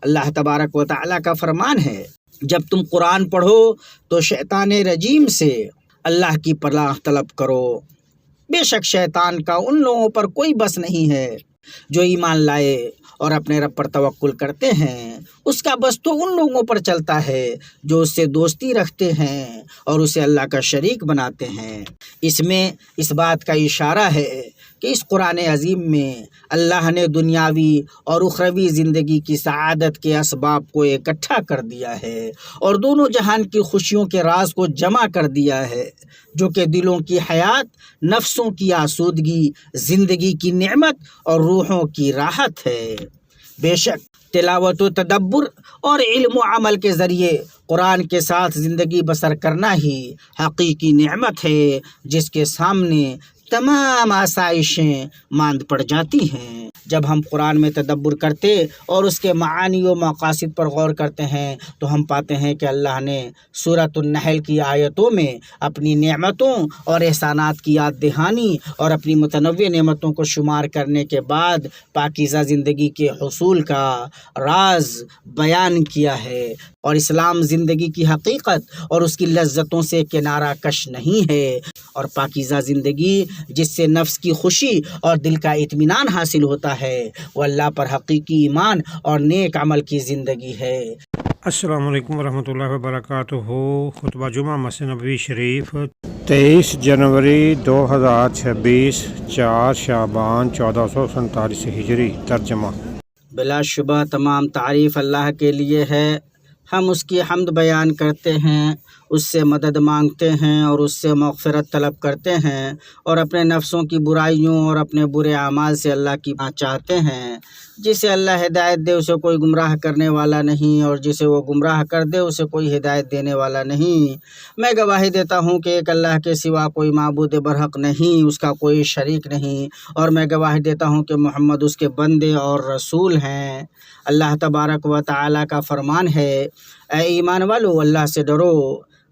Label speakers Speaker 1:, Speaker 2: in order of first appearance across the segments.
Speaker 1: اللہ تبارک و تعالیٰ کا فرمان ہے، جب تم قرآن پڑھو تو شیطان رجیم سے اللہ کی پناہ طلب کرو، بے شک شیطان کا ان لوگوں پر کوئی بس نہیں ہے جو ایمان لائے اور اپنے رب پر توکل کرتے ہیں۔ اس کا بس تو ان لوگوں پر چلتا ہے جو اس سے دوستی رکھتے ہیں اور اسے اللہ کا شریک بناتے ہیں۔ اس میں اس بات کا اشارہ ہے کہ اس قرآن عظیم میں اللہ نے دنیاوی اور اخروی زندگی کی سعادت کے اسباب کو اکٹھا کر دیا ہے اور دونوں جہان کی خوشیوں کے راز کو جمع کر دیا ہے، جو کہ دلوں کی حیات، نفسوں کی آسودگی، زندگی کی نعمت اور روحوں کی راحت ہے۔ بے شک تلاوت و تدبر اور علم و عمل کے ذریعے قرآن کے ساتھ زندگی بسر کرنا ہی حقیقی نعمت ہے، جس کے سامنے تمام آسائشیں ماند پڑ جاتی ہیں۔ جب ہم قرآن میں تدبر کرتے اور اس کے معانی و مقاصد پر غور کرتے ہیں تو ہم پاتے ہیں کہ اللہ نے سورۃ النحل کی آیتوں میں اپنی نعمتوں اور احسانات کی یاد دہانی اور اپنی متنوع نعمتوں کو شمار کرنے کے بعد پاکیزہ زندگی کے حصول کا راز بیان کیا ہے، اور اسلام زندگی کی حقیقت اور اس کی لذتوں سے کنارہ کش نہیں ہے، اور پاکیزہ زندگی جس سے نفس کی خوشی اور دل کا اطمینان حاصل ہوتا ہے وہ اللہ پر حقیقی ایمان اور نیک عمل کی زندگی ہے۔
Speaker 2: السلام علیکم ورحمۃ اللہ وبرکاتہ۔ خطبہ جمعہ مسجد نبوی شریف 23 جنوری 2026، 4 شعبان 1447 ہجری۔ ترجمہ۔
Speaker 1: بلا شبہ تمام تعریف اللہ کے لیے ہے، ہم اس کی حمد بیان کرتے ہیں، اس سے مدد مانگتے ہیں اور اس سے مغفرت طلب کرتے ہیں، اور اپنے نفسوں کی برائیوں اور اپنے برے اعمال سے اللہ کی پناہ چاہتے ہیں۔ جسے اللہ ہدایت دے اسے کوئی گمراہ کرنے والا نہیں، اور جسے وہ گمراہ کر دے اسے کوئی ہدایت دینے والا نہیں۔ میں گواہی دیتا ہوں کہ ایک اللہ کے سوا کوئی معبود برحق نہیں، اس کا کوئی شریک نہیں، اور میں گواہی دیتا ہوں کہ محمد اس کے بندے اور رسول ہیں۔ اللہ تبارک و تعالیٰ کا فرمان ہے، اے ایمان والو اللہ سے ڈرو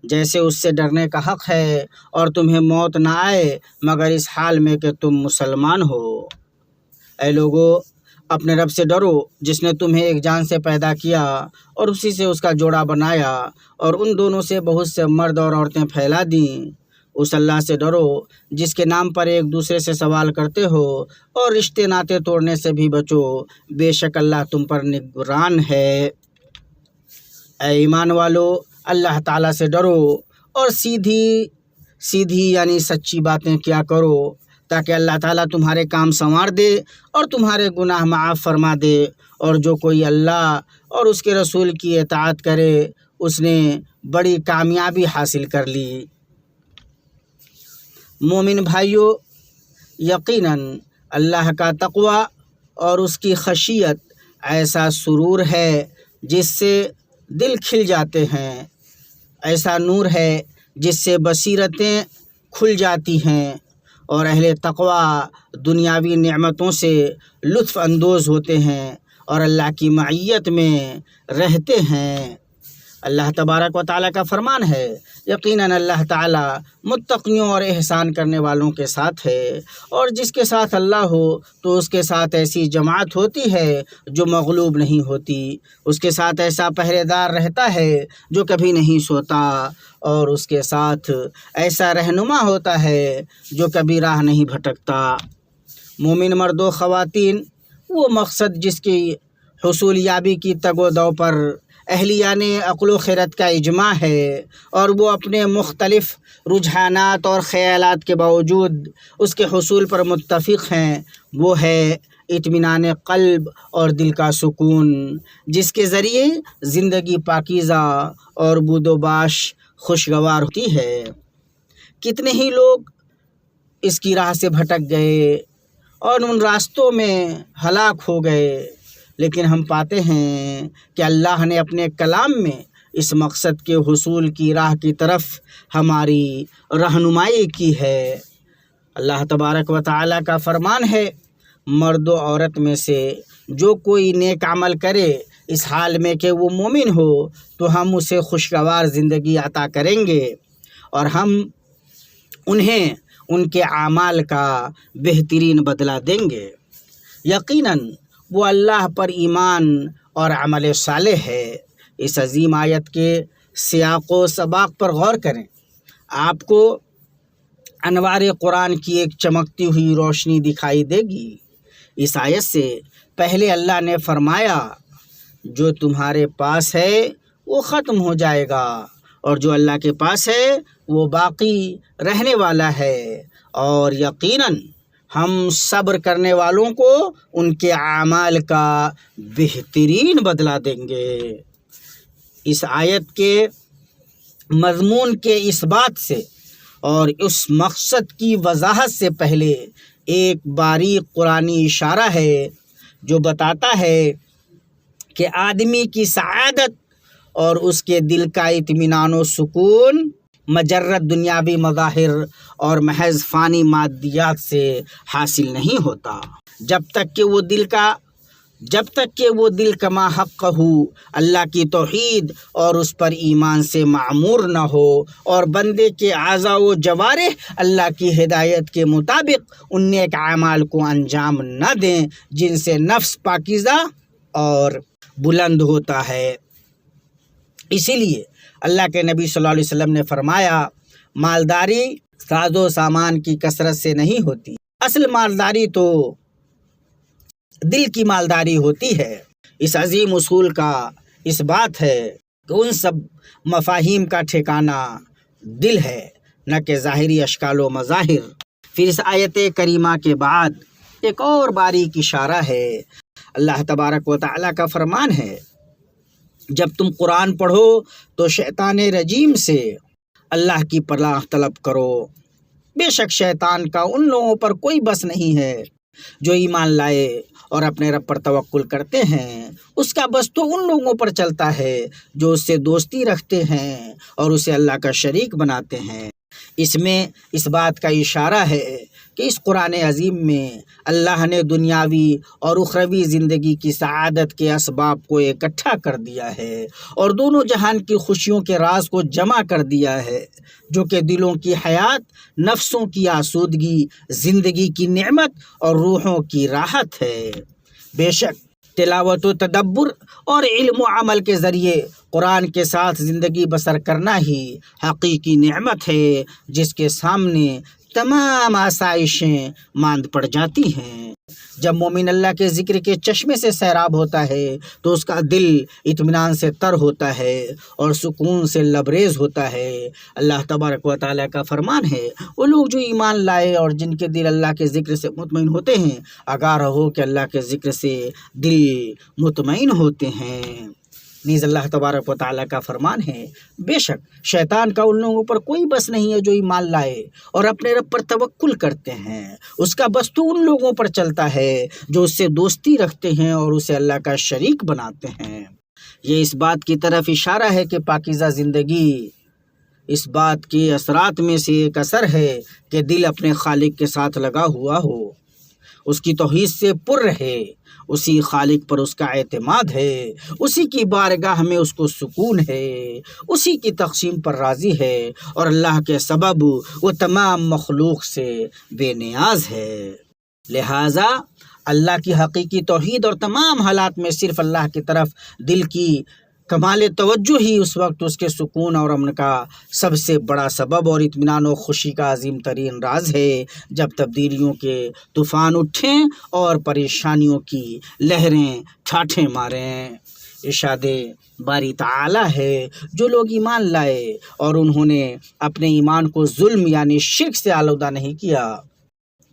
Speaker 1: جیسے اس سے ڈرنے کا حق ہے، اور تمہیں موت نہ آئے مگر اس حال میں کہ تم مسلمان ہو۔ اے لوگو اپنے رب سے ڈرو جس نے تمہیں ایک جان سے پیدا کیا اور اسی سے اس کا جوڑا بنایا، اور ان دونوں سے بہت سے مرد اور عورتیں پھیلا دیں۔ اس اللہ سے ڈرو جس کے نام پر ایک دوسرے سے سوال کرتے ہو، اور رشتے ناطے توڑنے سے بھی بچو، بے شک اللہ تم پر نگران ہے۔ اے ایمان والو اللہ تعالیٰ سے ڈرو اور سیدھی یعنی سچی باتیں کیا کرو، تاکہ اللہ تعالیٰ تمہارے کام سنوار دے اور تمہارے گناہ معاف فرما دے، اور جو کوئی اللہ اور اس کے رسول کی اطاعت کرے اس نے بڑی کامیابی حاصل کر لی۔ مومن بھائیو، یقیناً اللہ کا تقوی اور اس کی خشیت ایسا سرور ہے جس سے دل کھل جاتے ہیں، ایسا نور ہے جس سے بصیرتیں کھل جاتی ہیں، اور اہل تقوی دنیاوی نعمتوں سے لطف اندوز ہوتے ہیں اور اللہ کی معیت میں رہتے ہیں۔ اللہ تبارک و تعالیٰ کا فرمان ہے، یقیناً اللہ تعالیٰ متقیوں اور احسان کرنے والوں کے ساتھ ہے، اور جس کے ساتھ اللہ ہو تو اس کے ساتھ ایسی جماعت ہوتی ہے جو مغلوب نہیں ہوتی، اس کے ساتھ ایسا پہرے دار رہتا ہے جو کبھی نہیں سوتا، اور اس کے ساتھ ایسا رہنما ہوتا ہے جو کبھی راہ نہیں بھٹکتا۔ مومن مرد و خواتین وہ مقصد جس کی حصول یابی کی تگ و دو پر اہلیان عقل و خرد کا اجماع ہے، اور وہ اپنے مختلف رجحانات اور خیالات کے باوجود اس کے حصول پر متفق ہیں، وہ ہے اطمینان قلب اور دل کا سکون، جس کے ذریعے زندگی پاکیزہ اور بود و باش خوشگوار ہوتی ہے۔ کتنے ہی لوگ اس کی راہ سے بھٹک گئے اور ان راستوں میں ہلاک ہو گئے، لیکن ہم پاتے ہیں کہ اللہ نے اپنے کلام میں اس مقصد کے حصول کی راہ کی طرف ہماری رہنمائی کی ہے۔ اللہ تبارک و تعالیٰ کا فرمان ہے، مرد و عورت میں سے جو کوئی نیک عمل کرے اس حال میں کہ وہ مومن ہو تو ہم اسے خوشگوار زندگی عطا کریں گے، اور ہم انہیں ان کے اعمال کا بہترین بدلہ دیں گے۔ یقیناً وہ اللہ پر ایمان اور عمل صالح ہے۔ اس عظیم آیت کے سیاق و سباق پر غور کریں، آپ کو انوار قرآن کی ایک چمکتی ہوئی روشنی دکھائی دے گی۔ اس آیت سے پہلے اللہ نے فرمایا جو تمہارے پاس ہے وہ ختم ہو جائے گا، اور جو اللہ کے پاس ہے وہ باقی رہنے والا ہے، اور یقیناً ہم صبر کرنے والوں کو ان کے اعمال کا بہترین بدلہ دیں گے۔ اس آیت کے مضمون کے اس بات سے اور اس مقصد کی وضاحت سے پہلے ایک باریک قرآنی اشارہ ہے جو بتاتا ہے کہ آدمی کی سعادت اور اس کے دل کا اطمینان و سکون مجرد دنیاوی مظاہر اور محض فانی مادیات سے حاصل نہیں ہوتا، جب تک کہ وہ دل کما حق ہو اللہ کی توحید اور اس پر ایمان سے معمور نہ ہو، اور بندے کے اعضاء و جوارح اللہ کی ہدایت کے مطابق ان نیک اعمال کو انجام نہ دیں جن سے نفس پاکیزہ اور بلند ہوتا ہے۔ اسی لیے اللہ کے نبی صلی اللہ علیہ وسلم نے فرمایا مالداری ساز و سامان کی کثرت سے نہیں ہوتی، اصل مالداری تو دل کی مالداری ہوتی ہے۔ اس عظیم اصول کا اس بات ہے کہ ان سب مفاہیم کا ٹھکانہ دل ہے، نہ کہ ظاہری اشکال و مظاہر۔ پھر اس آیت کریمہ کے بعد ایک اور باریک اشارہ ہے۔ اللہ تبارک و تعالیٰ کا فرمان ہے جب تم قرآن پڑھو تو شیطان رجیم سے اللہ کی پناہ طلب کرو، بے شک شیطان کا ان لوگوں پر کوئی بس نہیں ہے جو ایمان لائے اور اپنے رب پر توکل کرتے ہیں، اس کا بس تو ان لوگوں پر چلتا ہے جو اس سے دوستی رکھتے ہیں اور اسے اللہ کا شریک بناتے ہیں۔ اس میں اس بات کا اشارہ ہے کہ اس قرآن عظیم میں اللہ نے دنیاوی اور اخروی زندگی کی سعادت کے اسباب کو اکٹھا کر دیا ہے اور دونوں جہان کی خوشیوں کے راز کو جمع کر دیا ہے، جو کہ دلوں کی حیات، نفسوں کی آسودگی، زندگی کی نعمت اور روحوں کی راحت ہے۔ بے شک تلاوت و تدبر اور علم و عمل کے ذریعے قرآن کے ساتھ زندگی بسر کرنا ہی حقیقی نعمت ہے جس کے سامنے تمام آسائشیں ماند پڑ جاتی ہیں۔ جب مومن اللہ کے ذکر کے چشمے سے سیراب ہوتا ہے تو اس کا دل اطمینان سے تر ہوتا ہے اور سکون سے لبریز ہوتا ہے۔ اللہ تبارک و تعالیٰ کا فرمان ہے وہ لوگ جو ایمان لائے اور جن کے دل اللہ کے ذکر سے مطمئن ہوتے ہیں، آگاہ رہو کہ اللہ کے ذکر سے دل مطمئن ہوتے ہیں۔ نیز اللہ تبارک و تعالیٰ کا فرمان ہے بے شک شیطان کا ان لوگوں پر کوئی بس نہیں ہے جو ایمان لائے اور اپنے رب پر توکل کرتے ہیں، اس کا بس تو ان لوگوں پر چلتا ہے جو اس سے دوستی رکھتے ہیں اور اسے اللہ کا شریک بناتے ہیں۔ یہ اس بات کی طرف اشارہ ہے کہ پاکیزہ زندگی اس بات کے اثرات میں سے ایک اثر ہے کہ دل اپنے خالق کے ساتھ لگا ہوا ہو، اس کی توحید سے پر رہے، اسی خالق پر اس کا اعتماد ہے، اسی کی بارگاہ میں اس کو سکون ہے، اسی کی تقسیم پر راضی ہے اور اللہ کے سبب وہ تمام مخلوق سے بے نیاز ہے۔ لہٰذا اللہ کی حقیقی توحید اور تمام حالات میں صرف اللہ کی طرف دل کی کمال توجہ ہی اس وقت اس کے سکون اور امن کا سب سے بڑا سبب اور اطمینان و خوشی کا عظیم ترین راز ہے، جب تبدیلیوں کے طوفان اٹھیں اور پریشانیوں کی لہریں ٹھاٹھیں ماریں۔ ارشاد باری تعالیٰ ہے جو لوگ ایمان لائے اور انہوں نے اپنے ایمان کو ظلم یعنی شرک سے آلودہ نہیں کیا،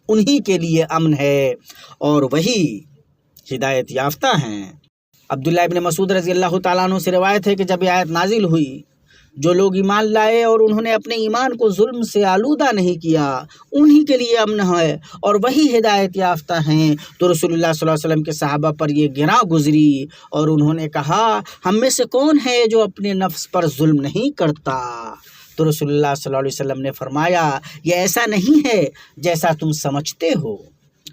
Speaker 1: انہی کے لیے امن ہے اور وہی ہدایت یافتہ ہیں۔ عبداللہ ابن مسعود رضی اللہ تعالیٰ عنہ سے روایت ہے کہ جب یہ آیت نازل ہوئی جو لوگ ایمان لائے اور انہوں نے اپنے ایمان کو ظلم سے آلودہ نہیں کیا انہی کے لیے امن ہے اور وہی ہدایت یافتہ ہیں، تو رسول اللہ صلی اللہ علیہ وسلم کے صحابہ پر یہ گراں گزری اور انہوں نے کہا ہم میں سے کون ہے جو اپنے نفس پر ظلم نہیں کرتا؟ تو رسول اللہ صلی اللہ علیہ وسلم نے فرمایا یہ ایسا نہیں ہے جیسا تم سمجھتے ہو،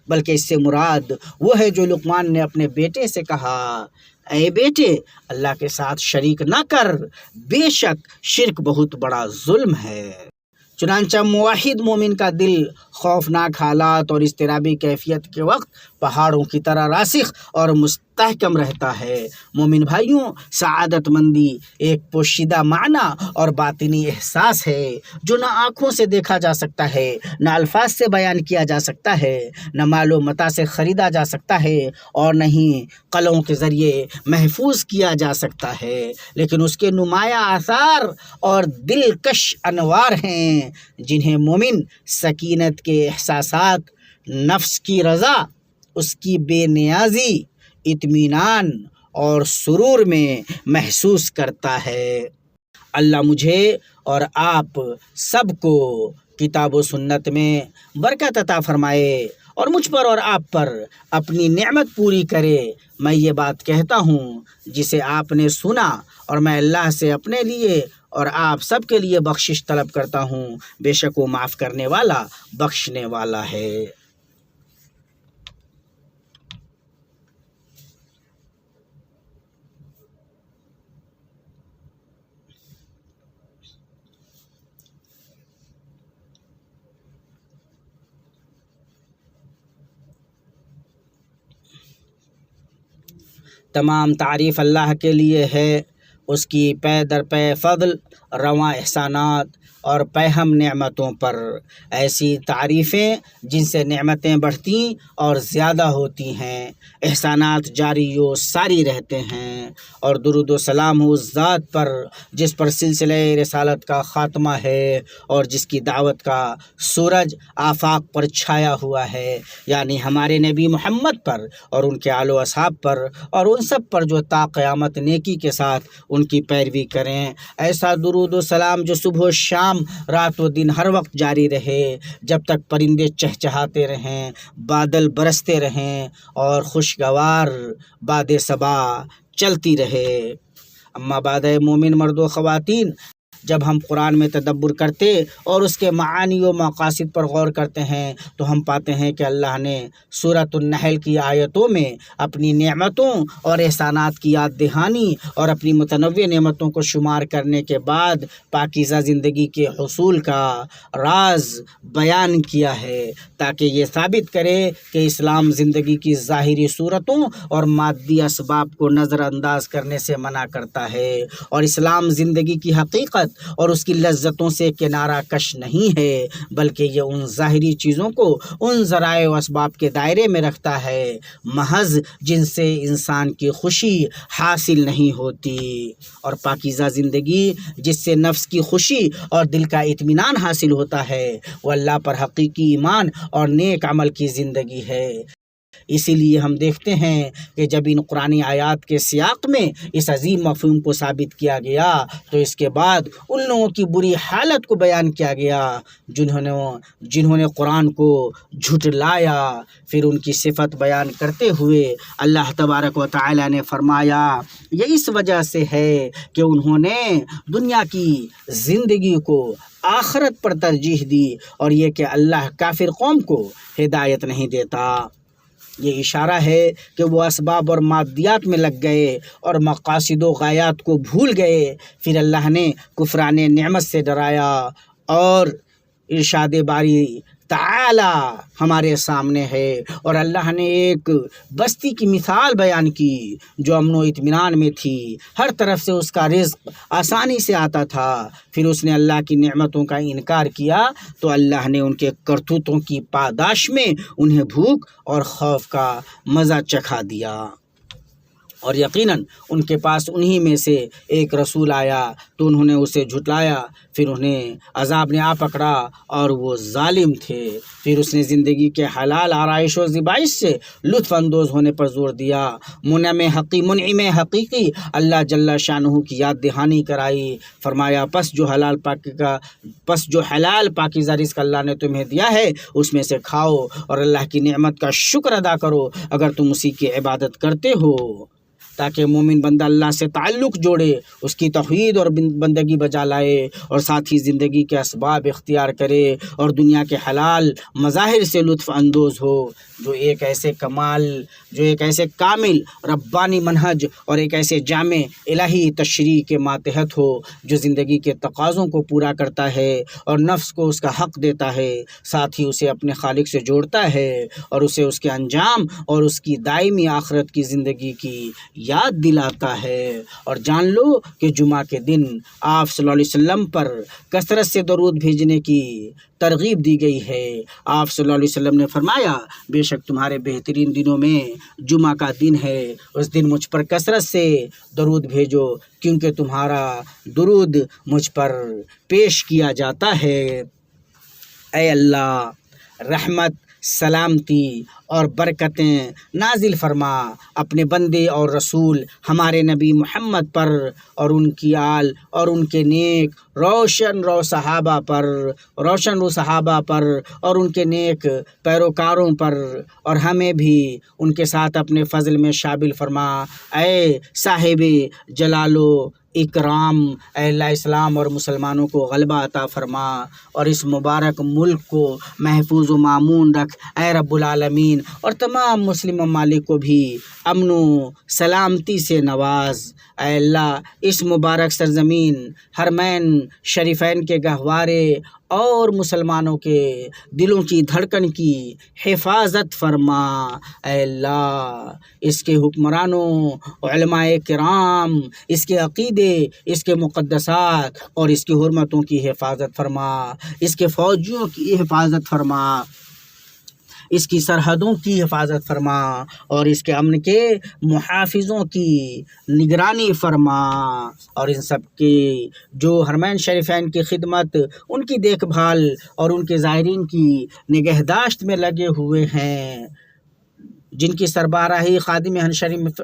Speaker 1: بلکہ اس سے مراد وہ ہے جو لقمان نے اپنے بیٹے سے کہا اے بیٹے اللہ کے ساتھ شریک نہ کر، بے شک شرک بہت بڑا ظلم ہے۔ چنانچہ موحد مومن کا دل خوفناک حالات اور اضطرابی کیفیت کے وقت پہاڑوں کی طرح راسخ اور مستحکم رہتا ہے۔ مومن بھائیوں، سعادت مندی ایک پوشیدہ معنی اور باطنی احساس ہے جو نہ آنکھوں سے دیکھا جا سکتا ہے، نہ الفاظ سے بیان کیا جا سکتا ہے، نہ مال و متاع سے خریدا جا سکتا ہے، اور نہ ہی قلموں کے ذریعے محفوظ کیا جا سکتا ہے، لیکن اس کے نمایاں آثار اور دلکش انوار ہیں جنہیں مومن سکینت کے احساسات، نفس کی رضا، اس کی بے نیازی، اطمینان اور سرور میں محسوس کرتا ہے۔ اللہ مجھے اور آپ سب کو کتاب و سنت میں برکت عطا فرمائے اور مجھ پر اور آپ پر اپنی نعمت پوری کرے۔ میں یہ بات کہتا ہوں جسے آپ نے سنا، اور میں اللہ سے اپنے لیے اور آپ سب کے لیے بخشش طلب کرتا ہوں، بے شک وہ معاف کرنے والا، بخشنے والا ہے۔ تمام تعریف اللہ کے لیے ہے، اس کی پے در پے فضل، رواں احسانات اور پہم نعمتوں پر۔ ایسی تعریفیں جن سے نعمتیں بڑھتی اور زیادہ ہوتی ہیں، احسانات جاری و ساری رہتے ہیں، اور درود و سلام ہو اس ذات پر جس پر سلسلہ رسالت کا خاتمہ ہے اور جس کی دعوت کا سورج آفاق پر چھایا ہوا ہے، یعنی ہمارے نبی محمد پر اور ان کے آل و اصحاب پر، اور ان سب پر جو تا قیامت نیکی کے ساتھ ان کی پیروی کریں۔ ایسا درود و سلام جو صبح و شام، رات و دن، ہر وقت جاری رہے، جب تک پرندے چہچہاتے رہیں، بادل برستے رہیں اور خوشگوار باد صبا چلتی رہے۔ اما بعد، مومن مرد و خواتین، جب ہم قرآن میں تدبر کرتے اور اس کے معانی و مقاصد پر غور کرتے ہیں تو ہم پاتے ہیں کہ اللہ نے سورۃ النحل کی آیتوں میں اپنی نعمتوں اور احسانات کی یاد دہانی اور اپنی متنوع نعمتوں کو شمار کرنے کے بعد پاکیزہ زندگی کے حصول کا راز بیان کیا ہے، تاکہ یہ ثابت کرے کہ اسلام زندگی کی ظاہری صورتوں اور مادی اسباب کو نظر انداز کرنے سے منع کرتا ہے، اور اسلام زندگی کی حقیقت اور اس کی لذتوں سے کنارہ کش نہیں ہے، بلکہ یہ ان ظاہری چیزوں کو ان ذرائع و اسباب کے دائرے میں رکھتا ہے محض جن سے انسان کی خوشی حاصل نہیں ہوتی، اور پاکیزہ زندگی جس سے نفس کی خوشی اور دل کا اطمینان حاصل ہوتا ہے وہ اللہ پر حقیقی ایمان اور نیک عمل کی زندگی ہے۔ اسی لیے ہم دیکھتے ہیں کہ جب ان قرآنی آیات کے سیاق میں اس عظیم مفہوم کو ثابت کیا گیا تو اس کے بعد ان لوگوں کی بری حالت کو بیان کیا گیا جنہوں نے قرآن کو جھٹلایا۔ پھر ان کی صفت بیان کرتے ہوئے اللہ تبارک و تعالی نے فرمایا، یہ اس وجہ سے ہے کہ انہوں نے دنیا کی زندگی کو آخرت پر ترجیح دی، اور یہ کہ اللہ کافر قوم کو ہدایت نہیں دیتا۔ یہ اشارہ ہے کہ وہ اسباب اور مادیات میں لگ گئے اور مقاصد و غایات کو بھول گئے۔ پھر اللہ نے کفران نعمت سے ڈرایا، اور ارشاد باری تعالی ہمارے سامنے ہے، اور اللہ نے ایک بستی کی مثال بیان کی جو امن و اطمینان میں تھی، ہر طرف سے اس کا رزق آسانی سے آتا تھا۔ پھر اس نے اللہ کی نعمتوں کا انکار کیا تو اللہ نے ان کے کرتوتوں کی پاداش میں انہیں بھوک اور خوف کا مزہ چکھا دیا، اور یقیناً ان کے پاس انہی میں سے ایک رسول آیا تو انہوں نے اسے جھٹلایا، پھر انہیں عذاب نے آ پکڑا اور وہ ظالم تھے۔ پھر اس نے زندگی کے حلال آرائش و زیبائش سے لطف اندوز ہونے پر زور دیا، منعم حقیقی اللہ جل شانہ کی یاد دہانی کرائی۔ فرمایا، پس جو حلال پاکیزہ رزق اللہ نے تمہیں دیا ہے اس میں سے کھاؤ اور اللہ کی نعمت کا شکر ادا کرو اگر تم اسی کی عبادت کرتے ہو۔ تاکہ مومن بندہ اللہ سے تعلق جوڑے، اس کی توحید اور بندگی بجا لائے، اور ساتھ ہی زندگی کے اسباب اختیار کرے اور دنیا کے حلال مظاہر سے لطف اندوز ہو، جو ایک ایسے کامل ربانی منہج اور ایک ایسے جامع الہی تشریع کے ماتحت ہو جو زندگی کے تقاضوں کو پورا کرتا ہے اور نفس کو اس کا حق دیتا ہے، ساتھ ہی اسے اپنے خالق سے جوڑتا ہے اور اسے اس کے انجام اور اس کی دائمی آخرت کی زندگی کی یاد دلاتا ہے۔ اور جان لو کہ جمعہ کے دن آپ صلی اللہ علیہ وسلم پر کثرت سے درود بھیجنے کی ترغیب دی گئی ہے۔ آپ صلی اللہ علیہ وسلم نے فرمایا، بے شک تمہارے بہترین دنوں میں جمعہ کا دن ہے، اس دن مجھ پر کثرت سے درود بھیجو کیونکہ تمہارا درود مجھ پر پیش کیا جاتا ہے۔ اے اللہ، رحمت، سلامتی اور برکتیں نازل فرما اپنے بندے اور رسول ہمارے نبی محمد پر اور ان کی آل اور ان کے نیک روشن رو صحابہ پر اور ان کے نیک پیروکاروں پر، اور ہمیں بھی ان کے ساتھ اپنے فضل میں شامل فرما۔ اے صاحب جلال و اکرام، اے اللہ اسلام اور مسلمانوں کو غلبہ عطا فرما اور اس مبارک ملک کو محفوظ و مامون رکھ اے رب العالمین، اور تمام مسلم ممالک کو بھی امن و سلامتی سے نواز۔ اے اللہ، اس مبارک سرزمین حرمین شریفین کے گہوارے اور مسلمانوں کے دلوں کی دھڑکن کی حفاظت فرما۔ اے اللہ، اس کے حکمرانوں، علماء کرام، اس کے عقیدے، اس کے مقدسات اور اس کی حرمتوں کی حفاظت فرما، اس کے فوجیوں کی حفاظت فرما، اس کی سرحدوں کی حفاظت فرما اور اس کے امن کے محافظوں کی نگرانی فرما، اور ان سب کی جو حرمین شریفین کی خدمت، ان کی دیکھ بھال اور ان کے زائرین کی نگہداشت میں لگے ہوئے ہیں، جن کی سربراہی خادم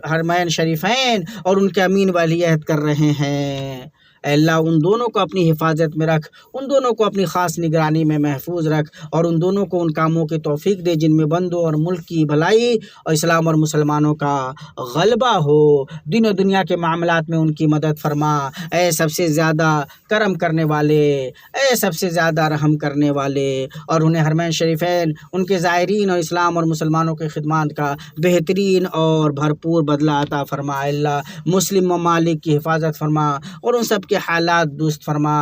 Speaker 1: حرمین شریفین اور ان کے امین ولی عہد کر رہے ہیں، اے اللہ ان دونوں کو اپنی حفاظت میں رکھ، ان دونوں کو اپنی خاص نگرانی میں محفوظ رکھ، اور ان دونوں کو ان کاموں کی توفیق دے جن میں بندوں اور ملک کی بھلائی اور اسلام اور مسلمانوں کا غلبہ ہو۔ دین و دنیا کے معاملات میں ان کی مدد فرما، اے سب سے زیادہ کرم کرنے والے، اے سب سے زیادہ رحم کرنے والے، اور انہیں حرمین شریفین، ان کے زائرین اور اسلام اور مسلمانوں کی خدمات کا بہترین اور بھرپور بدلہ عطا فرما۔ اے اللہ مسلم ممالک کی حفاظت فرما اور ان سب کے حالات درست فرما۔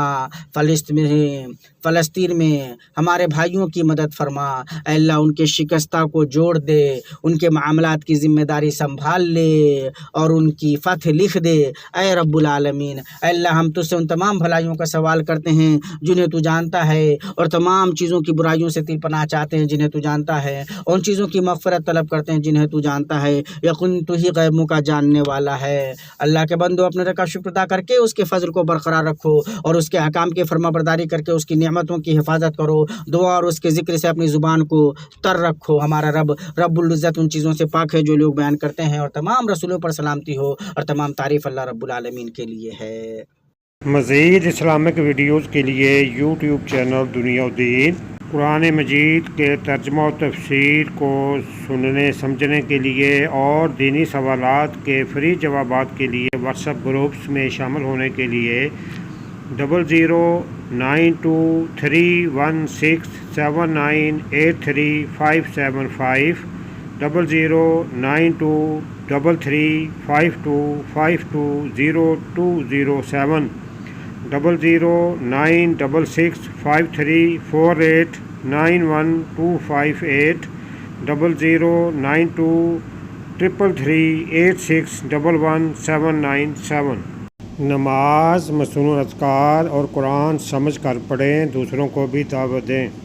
Speaker 1: فلسطین میں ہمارے بھائیوں کی مدد فرما، اے اللہ ان کے شکستہ کو جوڑ دے، ان کے معاملات کی ذمہ داری سنبھال لے اور ان کی فتح لکھ دے اے رب العالمین۔ اے اللہ ہم تجھ سے ان تمام بھلائیوں کا سوال کرتے ہیں جنہیں تو جانتا ہے، اور تمام چیزوں کی برائیوں سے تیر پناہ چاہتے ہیں جنہیں تو جانتا ہے، اور ان چیزوں کی مغفرت طلب کرتے ہیں جنہیں تو جانتا ہے، یقین تو ہی غیبوں کا جاننے والا ہے۔ اللہ کے بندو، اپنے رب کا شکر ادا کر کے اس کے فضل کو برقرار رکھو اور اس کے احکام کی فرما برداری کر کے اس کی نعمتوں کی حفاظت کرو، دعا اور اس کے ذکر سے اپنی زبان کو تر رکھو۔ ہمارا رب العزت ان چیزوں سے پاک ہے جو لوگ بیان کرتے ہیں، اور تمام رسولوں پر سلامتی ہو اور تمام تعریف اللہ رب العالمین کے لیے ہے۔
Speaker 2: مزید اسلامک ویڈیوز کے لیے یوٹیوب چینل دنیا و دین، قرآن مجید کے ترجمہ و تفسیر کو سننے سمجھنے کے لیے اور دینی سوالات کے فری جوابات کے لیے واٹس ایپ گروپس میں شامل ہونے کے لیے 00923167983575 00923352520207 0096653489128 0092338611797۔ نماز، مسنون اذکار اور قرآن سمجھ کر پڑھیں، دوسروں کو بھی دعوت دیں۔